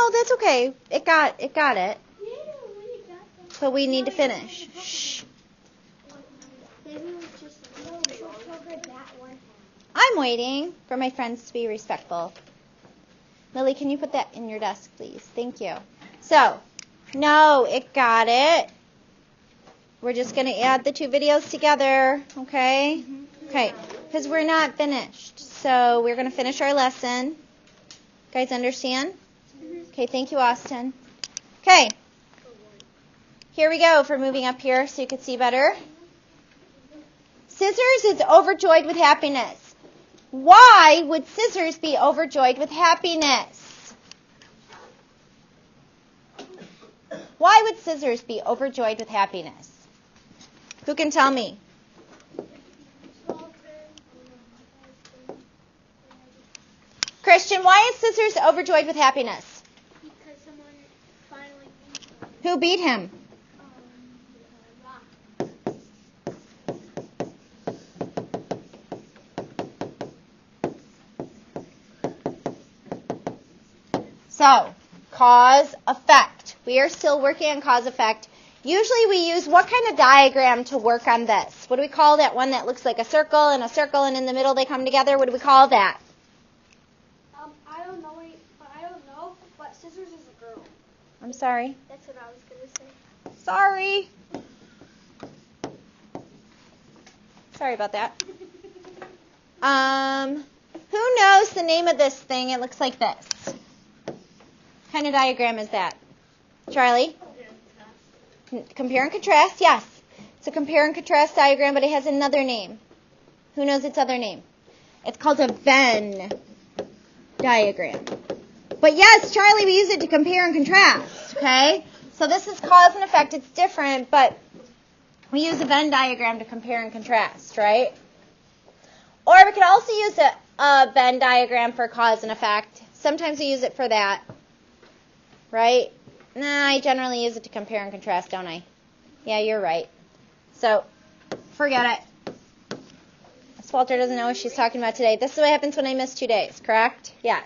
No, that's okay. It got it. But we need to finish. Shh. I'm waiting for my friends to be respectful. Lily, can you put that in your desk, please? Thank you. So, no, it got it. We're just going to add the two videos together, okay? Okay, because we're not finished. So we're going to finish our lesson. Guys understand? Okay, thank you, Austin. Okay, here we go for moving up here so you can see better. Scissors is overjoyed with happiness. Why would Scissors be overjoyed with happiness? Why would Scissors be overjoyed with happiness? Who can tell me? Christian, why is Scissors overjoyed with happiness? Because someone finally beat him. Who beat him? So, cause, effect. We are still working on cause, effect. Usually we use what kind of diagram to work on this? What do we call that one that looks like a circle and in the middle they come together? What do we call that? I don't know, but Scissors is a girl. I'm sorry. That's what I was going to say. Sorry. Sorry about that. Who knows the name of this thing? It looks like this. What kind of diagram is that? Charlie? Compare and contrast, yes. It's a compare and contrast diagram, but it has another name. Who knows its other name? It's called a Venn diagram. But yes, Charlie, we use it to compare and contrast, okay? So this is cause and effect. It's different, but we use a Venn diagram to compare and contrast, right? Or we could also use a Venn diagram for cause and effect. Sometimes we use it for that, right? Nah, I generally use it to compare and contrast, don't I? Yeah, you're right. So, forget it. Miss Walter doesn't know what she's talking about today. This is what happens when I miss 2 days, correct? Yes.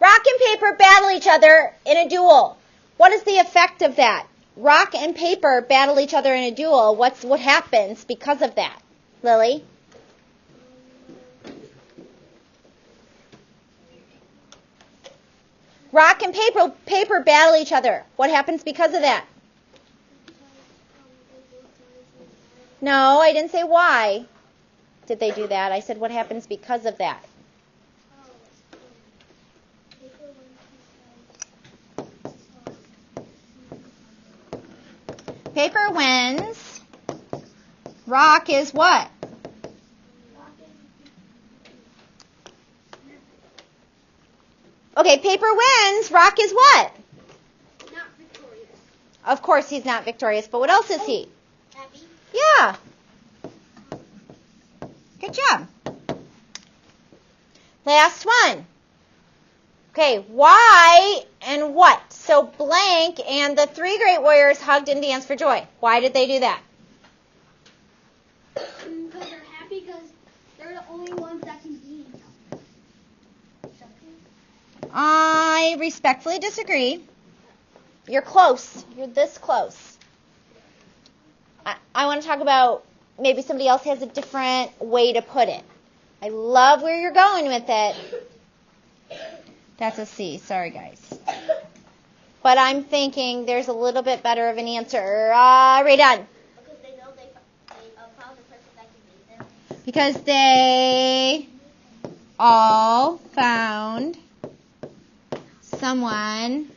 Rock and paper battle each other in a duel. What is the effect of that? Rock and paper battle each other in a duel. What happens because of that? Lily? Rock and paper battle each other. What happens because of that? No, I didn't say why did they do that. I said what happens because of that. Paper wins. Rock is what? Okay, paper wins. Rock is what? Not victorious. Of course he's not victorious, but what else is he? Happy. Yeah. Good job. Last one. Okay, why and what? So blank and the 3 great warriors hugged and danced for joy. Why did they do that? Because they're happy because they're the only ones that can beat each other. I respectfully disagree. You're close. You're this close. I want to talk about maybe somebody else has a different way to put it. I love where you're going with it. That's a C. Sorry, guys. But I'm thinking there's a little bit better of an answer. Right on. Because they know they found a person that can beat them. Because they all found someone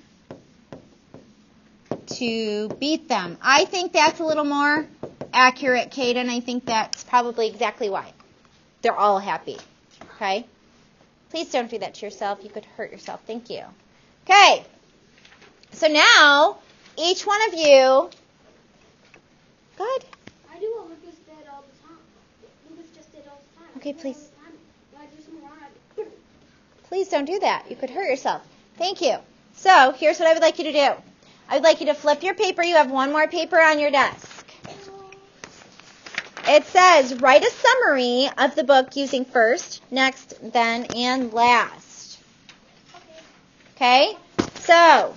to beat them. I think that's a little more accurate, Kaden. I think that's probably exactly why. They're all happy. Okay? Please don't do that to yourself. You could hurt yourself. Thank you. Okay. So now, each one of you... Good. I do what Lucas did all the time. Lucas just did all the time. Okay, please. When I do some wrong, Please don't do that. You could hurt yourself. Thank you. So, here's what I would like you to do. I would like you to flip your paper. You have one more paper on your desk. It says, write a summary of the book using first, next, then, and last. Okay? So,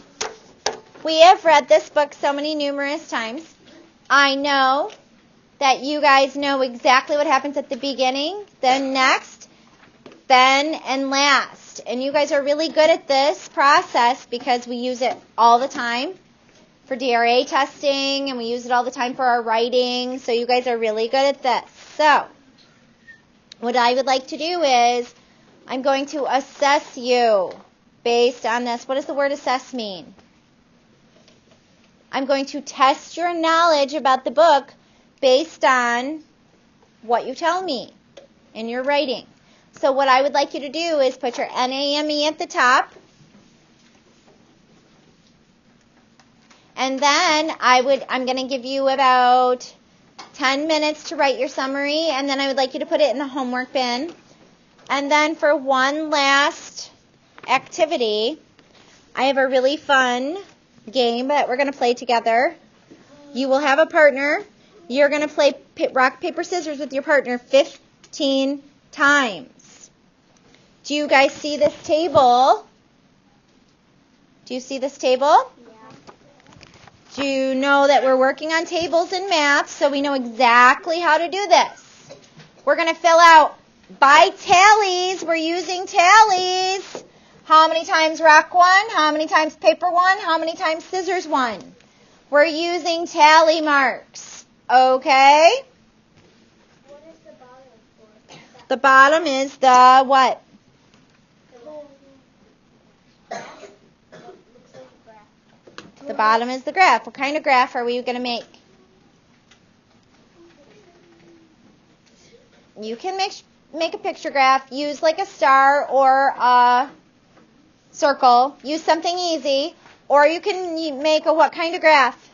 we have read this book so many numerous times. I know that you guys know exactly what happens at the beginning, then next, then, and last. And you guys are really good at this process because we use it all the time for DRA testing, and we use it all the time for our writing. So you guys are really good at this. So, what I would like to do is, I'm going to assess you based on this. What does the word assess mean? I'm going to test your knowledge about the book based on what you tell me in your writing. So what I would like you to do is put your NAME at the top. And then I'm going to give you about 10 minutes to write your summary, and then I would like you to put it in the homework bin. And then for one last activity, I have a really fun game that we're going to play together. You will have a partner. You're going to play rock, paper, scissors with your partner 15 times. Do you guys see this table? Do you see this table? Do you know that we're working on tables in math, so we know exactly how to do this? We're going to fill out by tallies. We're using tallies. How many times rock won? How many times paper won? How many times scissors won? We're using tally marks. Okay? What is the bottom for? The bottom is the what? The bottom is the graph. What kind of graph are we going to make? You can make a picture graph. Use like a star or a circle. Use something easy. Or you can make a what kind of graph?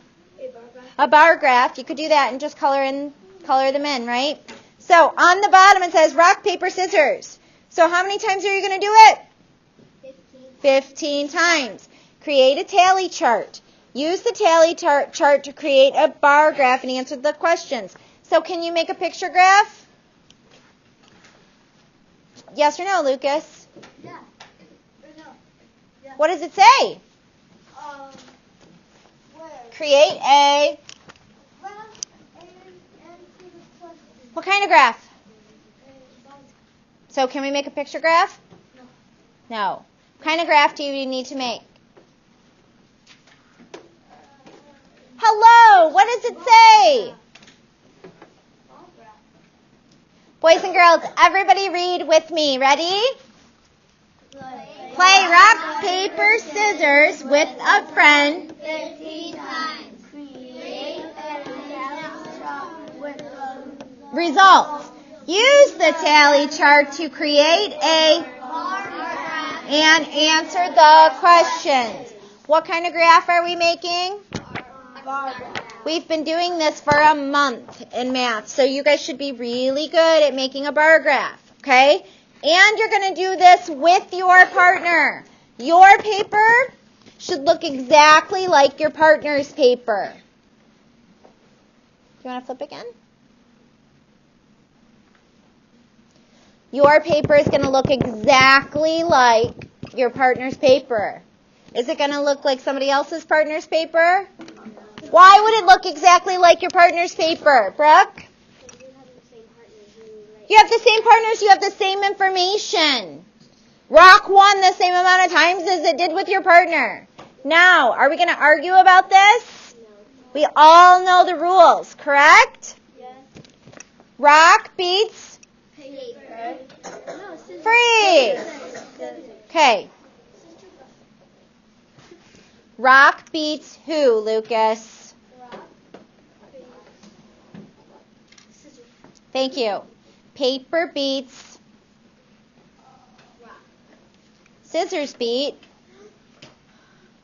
A bar graph. You could do that and just color them in, right? So on the bottom it says rock, paper, scissors. So how many times are you going to do it? 15 times. Create a tally chart. Use the tally chart to create a bar graph and answer the questions. So can you make a picture graph? Yes or no, Lucas? Yeah. Or no. Yeah. What does it say? Where? Create a... What kind of graph? So can we make a picture graph? No. What kind of graph do you need to make? Hello, what does it say? Boys and girls, everybody read with me. Ready? Play rock, paper, scissors with a friend. 15 times. Create Results. Use the tally chart to create and answer the questions. What kind of graph are we making? We've been doing this for a month in math, so you guys should be really good at making a bar graph, okay? And you're going to do this with your partner. Your paper should look exactly like your partner's paper. Do you want to flip again? Your paper is going to look exactly like your partner's paper. Is it going to look like somebody else's partner's paper? Why would it look exactly like your partner's paper, Brooke? You have the same partners, you have the same information. Rock won the same amount of times as it did with your partner. Now, are we going to argue about this? No. We all know the rules, correct? Yes. Rock beats Paper. No, scissors. freeze. Okay. Rock beats who, Lucas? Rock. Scissors. Thank you. Paper beats Rock. scissors beat.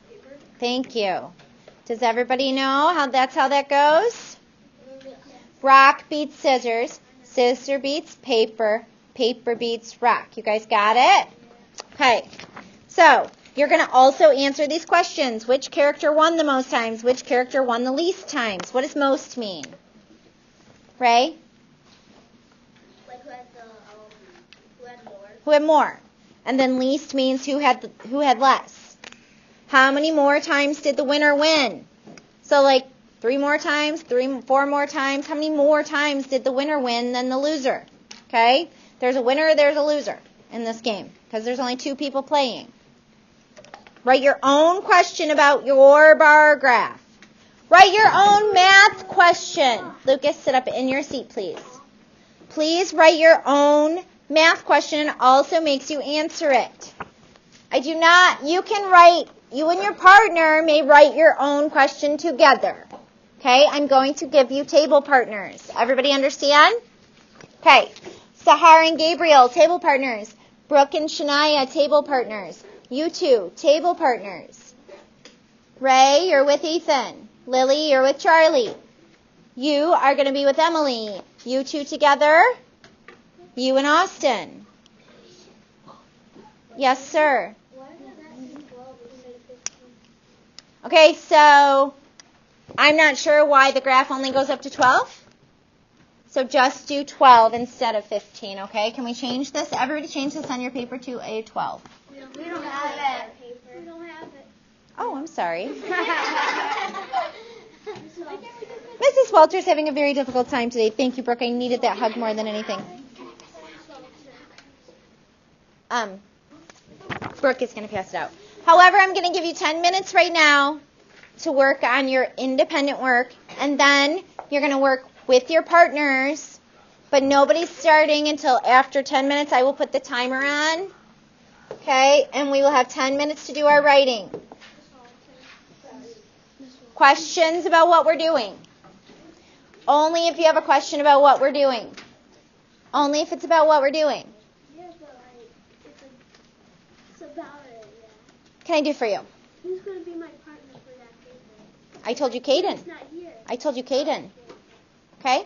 Paper. Thank you. Does everybody know how that goes? Yes. Rock beats scissors. Scissor beats paper. Paper beats rock. You guys got it? Okay. So, you're going to also answer these questions. Which character won the most times? Which character won the least times? What does most mean? Ray? Like who had more? Who had more? And then least means who had less. How many more times did the winner win? So like 3 more times, 4 more times. How many more times did the winner win than the loser? Okay? There's a winner, there's a loser in this game because there's only 2 people playing. Write your own question about your bar graph. Write your own math question. Lucas, sit up in your seat, please. Please write your own math question and also makes you answer it. You and your partner may write your own question together. Okay, I'm going to give you table partners. Everybody understand? Okay, Sahar and Gabriel, table partners. Brooke and Shania, table partners. You two, table partners. Ray, you're with Ethan. Lily, you're with Charlie. You are going to be with Emily. You two together. You and Austin. Yes, sir. Okay, so I'm not sure why the graph only goes up to 12. So just do 12 instead of 15, okay? Can we change this? Everybody change this on your paper to a 12. We don't have it. We don't have it. Oh, I'm sorry. Mrs. Walter's having a very difficult time today. Thank you, Brooke. I needed that hug more than anything. Brooke is going to pass it out. However, I'm going to give you 10 minutes right now to work on your independent work, and then you're going to work with your partners, but nobody's starting until after 10 minutes. I will put the timer on, okay, and we will have 10 minutes to do our writing. Questions about what we're doing? Only if you have a question about what we're doing. Only if it's about what we're doing. Yeah, but it's about it, yeah. What can I do for you? Who's going to be my partner for that paper? I told you Caden. He's not here. I told you Caden. Okay?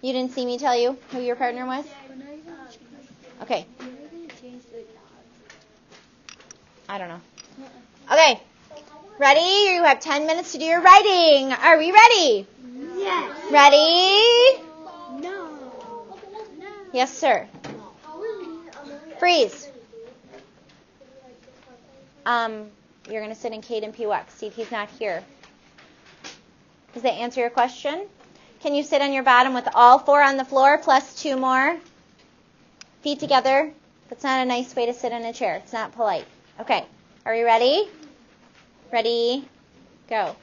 You didn't see me tell you who your partner was? Okay. I don't know. Okay. Ready? You have 10 minutes to do your writing. Are we ready? Yes. Ready? No. Yes, sir. Freeze. You're going to sit in Caden PWX. See if he's not here. Does that answer your question? Can you sit on your bottom with all 4 on the floor plus 2 more? Feet together. That's not a nice way to sit in a chair. It's not polite. Okay. Are we ready? Ready? Go.